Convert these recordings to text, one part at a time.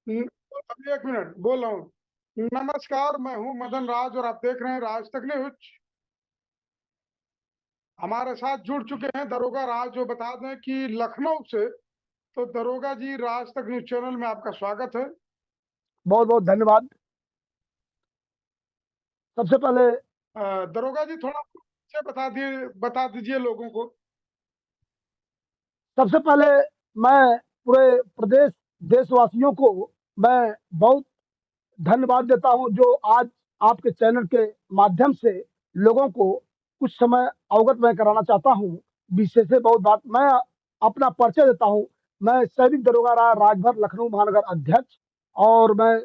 न- अभी एक मिनट बोल रहा हूँ। नमस्कार, मैं हूँ मदन राज और आप देख रहे हैं राज तक न्यूज। हमारे साथ जुड़ चुके हैं दरोगा राज, जो बता दें कि लखनऊ से। तो दरोगा जी, राज तक न्यूज चैनल में आपका स्वागत है। बहुत बहुत धन्यवाद। सबसे पहले दरोगा जी, थोड़ा से बता दीजिए लोगों को। सबसे पहले मैं पूरे प्रदेश देशवासियों को मैं बहुत धन्यवाद देता हूं, जो आज आपके चैनल के माध्यम से लोगों को कुछ समय अवगत मैं कराना चाहता हूं। विषय से बहुत बात मैं अपना परिचय देता हूं। मैं सैनिक दरोगा राजभर लखनऊ महानगर अध्यक्ष, और मैं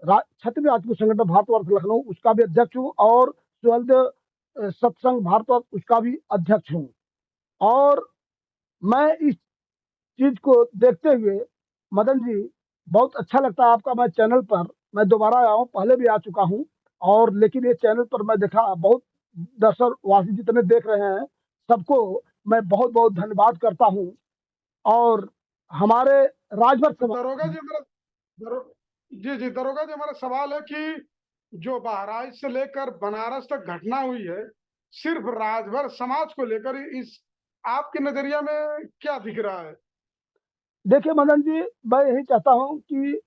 क्षत्रिय राजपूत संगठन भारतवर्ष लखनऊ उसका भी अध्यक्ष हूँ, और सुहेलदेव सत्संग भारतवर्ष उसका भी अध्यक्ष हूँ। और मैं इस चीज को देखते हुए, मदन जी, बहुत अच्छा लगता है आपका मैं चैनल पर मैं दोबारा आया हूँ, पहले भी आ चुका हूँ। और लेकिन ये चैनल पर मैं देखा बहुत दर्शक वासी जितने देख रहे हैं, सबको मैं बहुत बहुत धन्यवाद करता हूँ। और हमारे राजभर तो समाज। दरो, जी दरोगा जी, हमारा सवाल है कि जो बहराइच से लेकर बनारस तक घटना हुई है, सिर्फ राजभर समाज को लेकर, इस आपके नजरिया में क्या दिख रहा है? देखिए मदन जी, मैं यही चाहता हूँ कि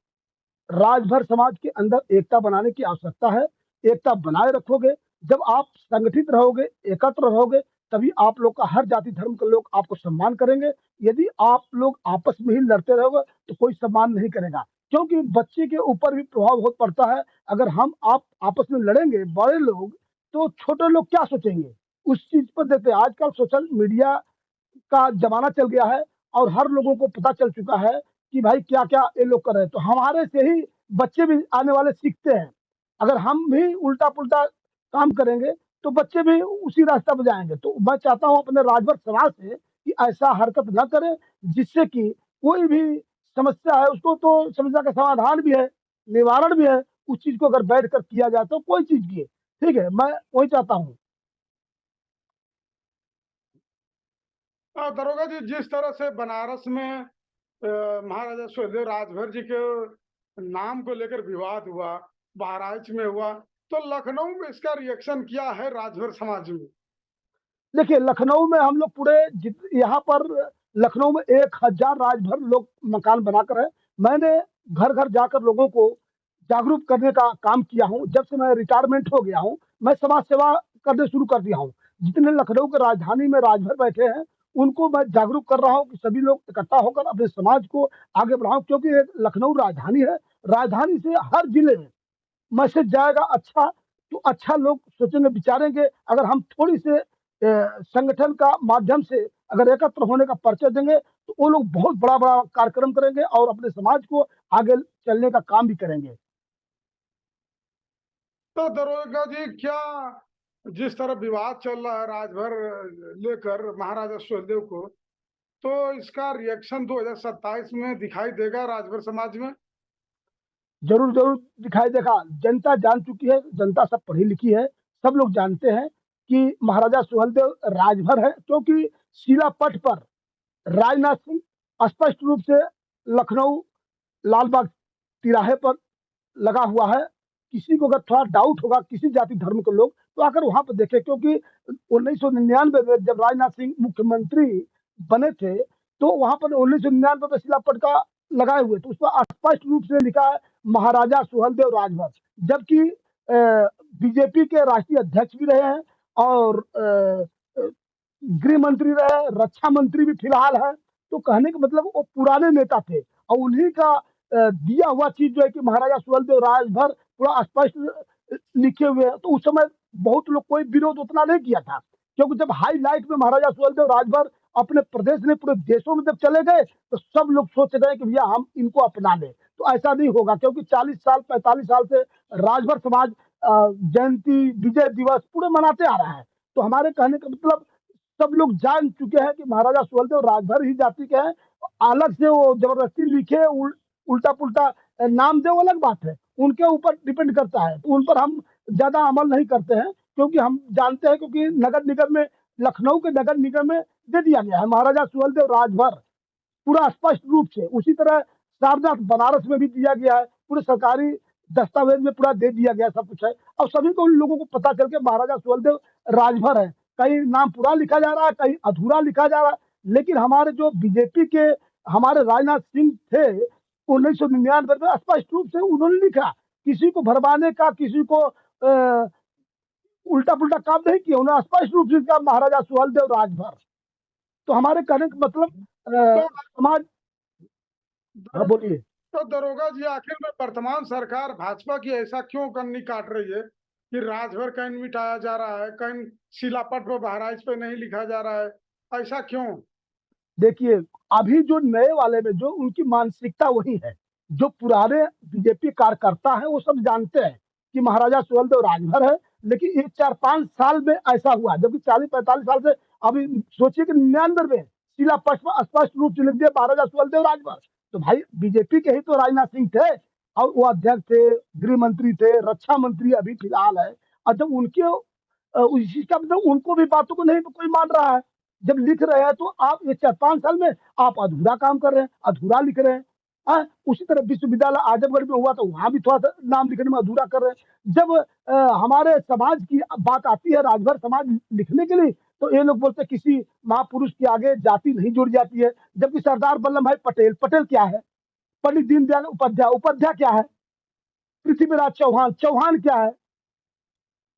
राजभर समाज के अंदर एकता बनाने की आवश्यकता है। एकता बनाए रखोगे, जब आप संगठित रहोगे, एकत्र रहोगे, तभी आप लोग का हर जाति धर्म के लोग आपको सम्मान करेंगे। यदि आप लोग आपस में ही लड़ते रहोगे तो कोई सम्मान नहीं करेगा, क्योंकि बच्चे के ऊपर भी प्रभाव बहुत पड़ता है। अगर हम आप आपस में लड़ेंगे बड़े लोग, तो छोटे लोग क्या सोचेंगे उस चीज पर। देखते हैं आजकल सोशल मीडिया का जमाना चल गया है, और हर लोगों को पता चल चुका है कि भाई क्या क्या ये लोग कर रहे हैं। तो हमारे से ही बच्चे भी आने वाले सीखते हैं। अगर हम भी उल्टा पुल्टा काम करेंगे तो बच्चे भी उसी रास्ता पर जाएंगे। तो मैं चाहता हूं अपने राजभर समाज से कि ऐसा हरकत न करें, जिससे कि कोई भी समस्या है उसको तो समस्या का समाधान भी है, निवारण भी है। उस चीज को अगर बैठ कर किया जाए तो कोई चीज की है, ठीक है, मैं वही चाहता हूँ। दरोगा जी, जिस तरह से बनारस में महाराजा सुहेलदेव राजभर जी के नाम को लेकर विवाद हुआ, बहराइच में हुआ, तो लखनऊ में इसका रिएक्शन क्या है राजभर समाज में? देखिए लखनऊ में हम लोग पूरे यहाँ पर लखनऊ में 1000 राजभर लोग मकान बनाकर है। मैंने घर घर जाकर लोगों को जागरूक करने का काम किया हूँ। जब से मैं रिटायरमेंट हो गया हूँ, मैं समाज सेवा करने शुरू कर दिया हूँ। जितने लखनऊ के राजधानी में राजभर बैठे हैं, उनको मैं जागरूक कर रहा हूँ कि सभी लोग इकट्ठा होकर अपने समाज को आगे बढ़ाओ, क्योंकि एक लखनऊ राजधानी है। राजधानी से हर जिले में मैसेज जाएगा अच्छा, तो अच्छा लोग सोचेंगे विचारेंगे। अगर हम थोड़ी से संगठन का माध्यम से अगर एकत्र होने का परिचय देंगे, तो वो लोग बहुत बड़ा बड़ा कार्यक्रम करेंगे और अपने समाज को आगे चलने का काम भी करेंगे। तो दरोगा जी, क्या जिस तरह विवाद चल रहा है राजभर लेकर महाराजा सुहेलदेव को, तो इसका रिएक्शन 2027 में दिखाई देगा राजभर समाज में? जरूर जरूर दिखाई देगा। जनता जान चुकी है, जनता सब पढ़ी लिखी है। सब लोग जानते हैं कि महाराजा सुहेलदेव राजभर है, क्योंकि शिला पट पर राजनाथ सिंह स्पष्ट रूप से लखनऊ लाल बाग तिराहे पर लगा हुआ है। किसी को अगर थोड़ा डाउट होगा, किसी जाति धर्म के लोग, तो आकर वहां पर देखे, क्योंकि 1999 में जब राजनाथ सिंह मुख्यमंत्री बने थे, तो वहां पर 1999 में शिलापट का लगाए हुए, तो उस पर स्पष्ट रूप से लिखा है महाराजा सुहेलदेव राजभर। जबकि बीजेपी के राष्ट्रीय अध्यक्ष भी रहे हैं, और गृह मंत्री रहे, रक्षा मंत्री भी फिलहाल है। तो कहने का मतलब वो पुराने नेता थे, और उन्हीं का दिया हुआ चीज जो है कि महाराजा सुहेलदेव राजभर पूरा स्पष्ट लिखे हुए हैं। तो उस समय बहुत लोग कोई विरोध उतना नहीं किया था, क्योंकि जब हाईलाइट में महाराजा सुहेलदेव राजभर अपने प्रदेश में पूरे देशों में जब चले गए, तो सब लोग सोच गए कि भैया हम इनको अपना लें। तो ऐसा नहीं होगा, क्योंकि 40 साल 45 साल से राजभर समाज जयंती विजय दिवस पूरे मनाते आ रहा है। तो हमारे कहने का मतलब, सब लोग जान चुके हैं कि महाराजा सुहेलदेव राजभर ही जाति के हैं। अलग से वो जबरदस्ती लिखे उल्टा पुल्टा नाम दे, वो अलग बात है, उनके ऊपर डिपेंड करता है। तो उन पर हम ज्यादा अमल नहीं करते हैं, क्योंकि हम जानते हैं, क्योंकि नगर निगम में, लखनऊ के नगर निगम में दे दिया गया है महाराजा सुहेलदेव राजभर पूरा स्पष्ट रूप से। उसी तरह सारनाथ बनारस में भी दिया गया है, पूरे सरकारी दस्तावेज में पूरा दे दिया गया, सब कुछ है। और सभी को, उन लोगों को पता चल के महाराजा सुहेलदेव राजभर है। कहीं नाम पूरा लिखा जा रहा है, कहीं अधूरा लिखा जा रहा है। लेकिन हमारे जो बीजेपी के हमारे राजनाथ सिंह थे 1999 में, स्पष्ट रूप से उन्होंने लिखा, किसी को भरमाने का, किसी को उल्टा पुल्टा काम नहीं किया, उन्होंने स्पष्ट रूप से कहा महाराजा सुहेलदेव राजभर। तो हमारे कहने का मतलब तो समाज। हाँ बोलिए। तो दरोगा जी, आखिर में वर्तमान सरकार भाजपा की ऐसा क्यों कन्नी काट रही है कि राजभर कहीं मिटाया जा रहा है, कहीं शिलापट पर बहराइच पे नहीं लिखा जा रहा है, ऐसा क्यों? देखिए, अभी जो नए वाले में जो उनकी मानसिकता वही है, जो पुराने बीजेपी कार्यकर्ता है वो सब जानते हैं कि महाराजा सुहेलदेव राजभर है। लेकिन ये 4-5 साल में ऐसा हुआ, जबकि 40-45 साल से। अभी सोचिए कि 99 में शिलापट पर स्पष्ट रूप से लिख दिया महाराजा सुहेलदेव राजभर। तो भाई बीजेपी के ही तो राजनाथ सिंह थे, और वो अध्यक्ष थे, गृह मंत्री थे, रक्षा मंत्री अभी फिलहाल है। और जब उनके उसी का मतलब उनको भी बातों को नहीं कोई मान रहा है, जब लिख रहे हैं तो आप ये 4-5 साल में आप अधूरा काम कर रहे हैं, अधूरा लिख रहे हैं। उसी तरह विश्वविद्यालय आजमगढ़ में हुआ तो वहां भी थोड़ा सा नाम लिखने में अधूरा कर रहे हैं। जब हमारे समाज की बात आती है, राजभर समाज लिखने के लिए, तो ये लोग बोलते हैं किसी महापुरुष के आगे जाति नहीं जुड़ जाती है। जबकि सरदार वल्लभ भाई पटेल, पटेल क्या है? पंडित दीनदयाल उपाध्याय, उपाध्याय क्या है? पृथ्वीराज चौहान, चौहान क्या है?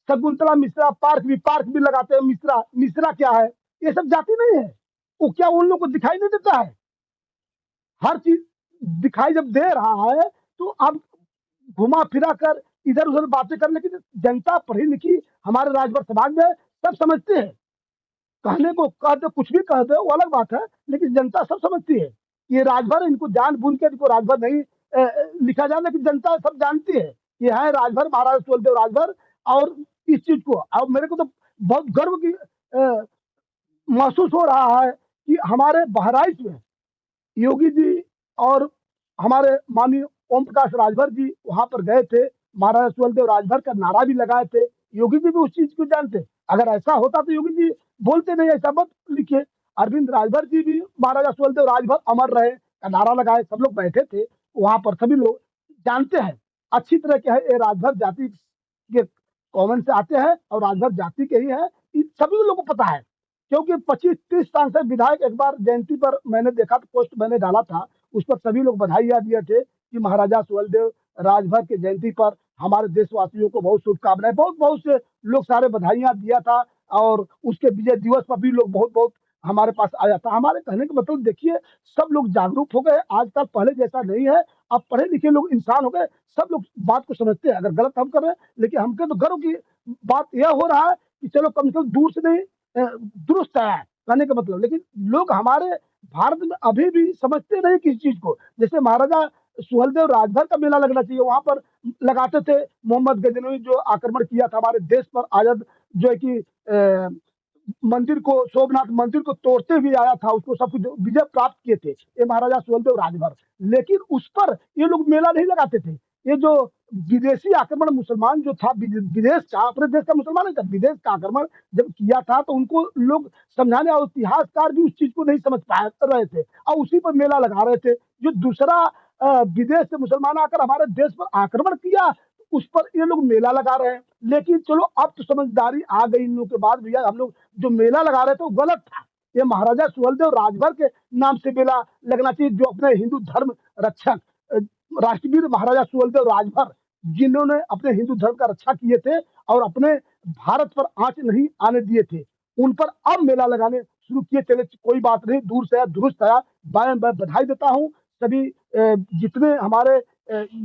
शकुंतला मिश्रा, पार्क भी लगाते हैं, मिश्रा, मिश्रा क्या है? ये सब जाति नहीं है। वो क्या उन लोग को दिखाई नहीं देता है? हर चीज दिखाई जब दे रहा है, तो अब घुमा फिरा कर इधर उधर बातें करने की, जनता पढ़ी लिखी हमारे राजभर समाज में सब समझते हैं। कहने को कह दो, कुछ भी कह दो, वो अलग बात है, लेकिन जनता सब समझती है। ये राजभर, इनको जान बूझ के इनको राजभर नहीं लिखा जाए, लेकिन जनता सब जानती है ये है राजभर, महाराजा सुहेलदेव राजभर। और इस चीज को अब मेरे को तो बहुत गर्व की महसूस हो रहा है कि हमारे बहराइच में योगी जी और हमारे माननीय ओम प्रकाश राजभर जी वहां पर गए थे, महाराजा सुहेलदेव राजभर का नारा भी लगाए थे। योगी जी भी उस चीज को जानते। अगर ऐसा होता तो योगी जी बोलते नहीं, ऐसा मत लिखिए। अरविंद राजभर जी भी महाराजा सुहेलदेव राजभर अमर रहे का नारा लगाए, सब लोग बैठे थे वहां पर, सभी लोग जानते हैं अच्छी तरह के है ये राजभर जाति के कॉमन से आते हैं और राजभर जाति के ही है, सभी लोगों को पता है। क्योंकि 25-30 सांसद विधायक, एक बार जयंती पर मैंने देखा, पोस्ट मैंने डाला था, उस पर सभी लोग बधाइयां दिए थे कि महाराजा सुहेलदेव राजभर के जयंती पर हमारे देशवासियों को बहुत शुभकामनाएं, बहुत बहुत से लोग सारे बधाइयां दिया था। और उसके विजय दिवस पर भी लोग बहुत बहुत हमारे पास आया था। हमारे कहने का मतलब देखिए, सब लोग जागरूक हो गए आजकल, पहले जैसा नहीं है। अब पढ़े लिखे लोग इंसान हो गए, सब लोग बात को समझते हैं। अगर गलत हम कर रहे हैं, लेकिन हमके तो गर्व की बात यह हो रहा है कि चलो कम से कम दूर से नहीं दुरुस्त है कहने का मतलब। लेकिन लोग हमारे भारत में अभी भी समझते नहीं किसी चीज को। जैसे महाराजा सुहेलदेव राजभर का मेला लगना चाहिए, वहां पर लगाते थे। मोहम्मद गजनवी जो आक्रमण किया था हमारे देश पर, आजाद जो है कि मंदिर को, सोमनाथ मंदिर को तोड़ते हुए आया था, उसको सब कुछ विजय प्राप्त किए थे ये महाराजा सुहेलदेव राजभर। लेकिन उस पर ये लोग मेला नहीं लगाते थे। ये जो विदेशी आक्रमण, मुसलमान जो था विदेश का, अपने देश का मुसलमान नहीं था, विदेश का आक्रमण जब किया था, तो उनको लोग समझाने, और इतिहासकार भी उस चीज को नहीं समझ पा रहे थे और उसी पर मेला लगा रहे थे। जो दूसरा विदेश से मुसलमान आकर हमारे देश पर आक्रमण किया, उस पर ये लोग मेला लगा रहे हैं। लेकिन चलो अब तो समझदारी आ गई इन लोगों के बाद, भैया हम लोग जो मेला लगा रहे थे वो गलत था। ये महाराजा सुहेलदेव राजभर के नाम से मेला लगना चाहिए, जो अपने हिंदू धर्म रक्षक राष्ट्रवीर महाराजा सुहेलदेव राजभर, जिन्होंने अपने हिंदू धर्म का रक्षा किए थे और अपने भारत पर आंच नहीं आने दिए थे, उन पर अब मेला लगाने शुरू किए। चले कोई बात नहीं, दूर से आया दुरुस्त आया, मैं बधाई देता हूँ। सभी जितने हमारे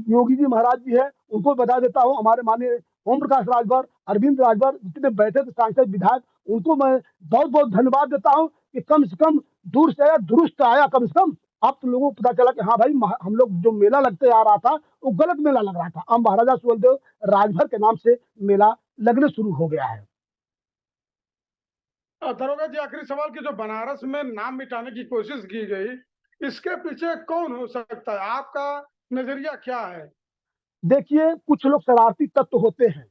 योगी जी महाराज जी है उनको बधा देता हूँ। हमारे माननीय ओम प्रकाश राजभर, अरविंद राजभर, जितने बैठे थे सांसद विधायक, उनको मैं बहुत बहुत धन्यवाद देता हूँ कि कम से कम दूर से आया दुरुस्त आया। कम से कम अब तो लोगों को पता चला कि हाँ भाई, हम लोग जो मेला लगते आ रहा था वो गलत मेला लग रहा था। अब महाराजा सुहेलदेव राजभर के नाम से मेला लगने शुरू हो गया है। दरोगा जी, आखिरी सवाल कि जो बनारस में नाम मिटाने की कोशिश की गई, इसके पीछे कौन हो सकता है? आपका नजरिया क्या है? देखिए, कुछ लोग शरारती तत्व होते हैं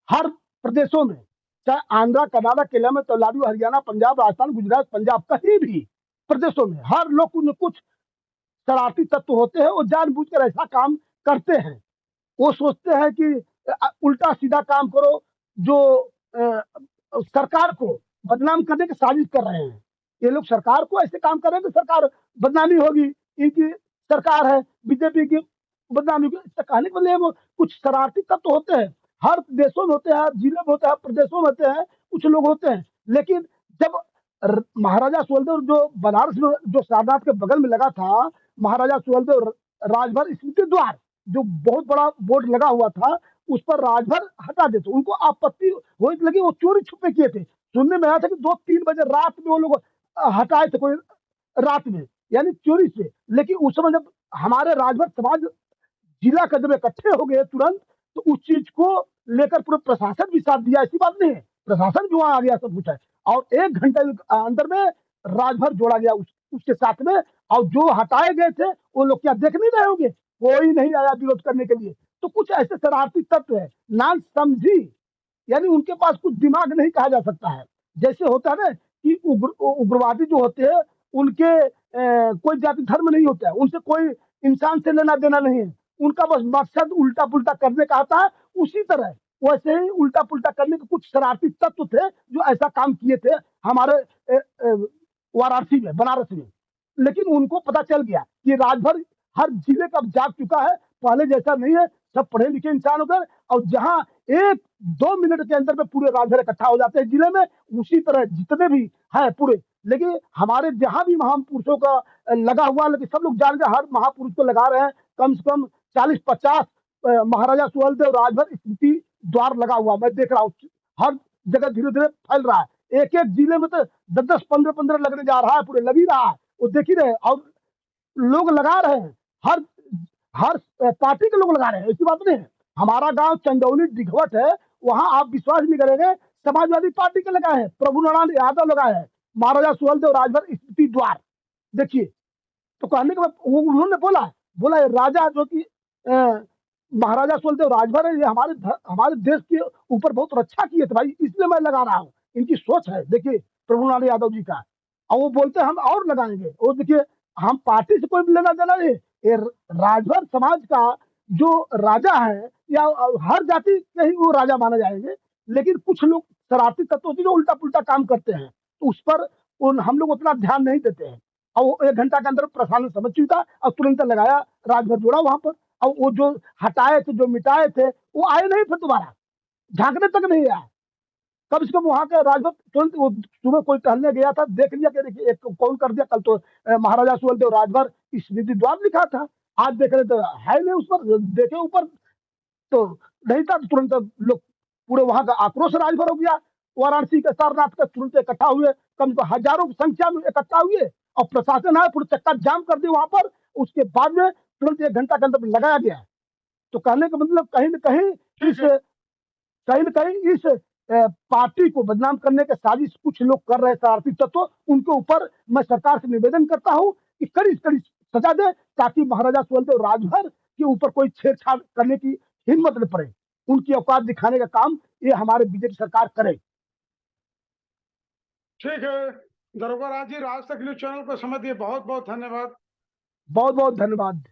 हर प्रदेशों में, चाहे आंध्रा, कर्नाटक, केरला में, तमिलनाडु, हरियाणा, पंजाब, राजस्थान, गुजरात, पंजाब, कहीं भी प्रदेशों में हर लोग कुछ शरारती तत्व होते हैं, वो जानबूझकर ऐसा काम करते हैं। वो सोचते हैं कि उल्टा सीधा काम करो, जो सरकार को बदनाम करने की साजिश कर रहे हैं। ये लोग सरकार को ऐसे काम कर रहे हैं कि सरकार बदनामी होगी, इनकी सरकार है, बीजेपी की बदनामी होगी। इससे कहने के लिए वो कुछ शरारती तत्व तो होते हैं, हर देशों में होते हैं, हर जिले में होते हैं, हर प्रदेशों में होते हैं, कुछ लोग होते हैं। लेकिन जब महाराजा सुहेलदेव जो बनारस में जो सारनाथ के बगल में लगा था, महाराजा सुहेलदेव राजभर स्मृति द्वार, जो बहुत बड़ा बोर्ड लगा हुआ था, उस पर राजभर हटा देते। उनको आपत्ति हो लगी, वो चोरी छुपे किए थे। सुनने में आया था कि 2-3 बजे रात में वो लोग हटाए थे, कोई रात में, यानी चोरी से। लेकिन उस समय जब हमारे राजभर समाज जिला का जब इकट्ठे हो गए तुरंत, तो उस चीज को लेकर पूरे प्रशासन भी साथ दिया, ऐसी बात नहीं है, प्रशासन भी वहां आ गया, सब कुछ है। और 1 घंटे अंदर में राजभर जोड़ा गया उसके साथ में। और जो हटाए गए थे वो लोग क्या देख नहीं रहे होंगे, कोई नहीं आया विरोध करने के लिए। तो कुछ ऐसे शरारती तत्व है, नाम समझी, यानी उनके पास कुछ दिमाग नहीं कहा जा सकता है। जैसे होता है ना कि उग्रवादी जो होते हैं, उनके कोई जाति धर्म नहीं होता है, उनसे कोई इंसान से लेना देना नहीं है, उनका बस मकसद उल्टा पुल्टा करने का आता है। उसी तरह वैसे ही उल्टा पुल्टा करने के कुछ शरारती तत्व थे जो ऐसा काम किए थे हमारे वाराणसी में, बनारस में। लेकिन उनको पता चल गया कि राजभर हर जिले का जाग चुका है, पहले जैसा नहीं है, सब पढ़े लिखे इंसान हो गए। और जहां 1-2 मिनट के अंदर में पूरे राजभर इकट्ठा हो जाते हैं जिले में, उसी तरह जितने भी है पूरे। लेकिन हमारे जहां भी महापुरुषों का लगा हुआ, लेकिन सब लोग जान गए हर महापुरुष को लगा रहे हैं, कम से कम 40-50 महाराजा सुहेलदेव राजभर स्मृति द्वार लगा हुआ मैं देख रहा हूँ। हर जगह धीरे धीरे फैल रहा है, एक एक जिले में तो 10-10, 15-15 लगने जा रहा है, पूरे लग ही रहा है, वो देख ही रहे। और लोग लगा रहे हैं, हर हर पार्टी के लोग लगा रहे हैं, ऐसी बात नहीं है। हमारा गांव चंदौली दिघवट है, वहां आप विश्वास नहीं करेंगे, समाजवादी पार्टी के लगाए हैं, प्रभु नारायण यादव लगाए हैं महाराजा सुहेलदेव राजभर स्मृति द्वार। देखिए, तो कहने के बाद उन्होंने बोला बोला ये राजा जो कि महाराजा सुहेलदेव राजभर है, ये हमारे देश के ऊपर बहुत रक्षा किए थे भाई, इसलिए मैं लगा रहा हूँ। इनकी सोच है, देखिए प्रभु नारायण यादव जी का। और वो बोलते हैं हम और लगाएंगे। वो देखिए, हम पार्टी से कोई लेना देना नहीं, ये राजभर समाज का जो राजा है, या हर जाति के ही वो राजा माने जाएंगे। लेकिन कुछ लोग शरारती तत्वों से जो उल्टा पुल्टा काम करते हैं, तो उस पर हम लोग उतना ध्यान नहीं देते हैं। और वो 1 घंटा के अंदर प्रशासन समझ चुका और तुरंत लगाया, राजभर जोड़ा वहां पर। और वो जो हटाए थे, जो मिटाए थे, वो आए नहीं फिर दोबारा, झांकने तक नहीं आया। कम से कम वहां का राजभर तुरंत, वो सुबह कोई टहलने गया था, देख लिया कि देखिए एक कौन कर दिया, कल तो महाराजा सुहेलदेव राजभर स्मृति द्वार लिखा था, आज देख रहे तो है नहीं उस पर, देखे ऊपर तो नहीं था। तो तुरंत लोग पूरे वहां का आक्रोश राजभर हो गया, वाराणसी के सारनाथ का तुरंत इकट्ठा हुए, कम से हजारों की संख्या में इकट्ठा हुए। और प्रशासन आया, पूरे चक्का जाम कर दिया वहां पर। उसके बाद में तुरंत 1 घंटा के अंदर लगाया गया। तो कहने का मतलब कहीं न कहीं इस कहीं न कहीं इस पार्टी को बदनाम करने की साजिश कुछ लोग कर रहे हैं, शरारती तत्व। उनके ऊपर मैं सरकार से निवेदन करता हूं कि कड़ी से कड़ी सजा दे, ताकि महाराजा सुहेलदेव राजभर के ऊपर कोई छेड़छाड़ करने की हिम्मत न पड़े। उनकी औकात दिखाने का काम ये हमारे बीजेपी सरकार करे। ठीक है दरोगा राज जी, राज तक न्यूज चैनल को समय दिए बहुत बहुत धन्यवाद। बहुत बहुत धन्यवाद।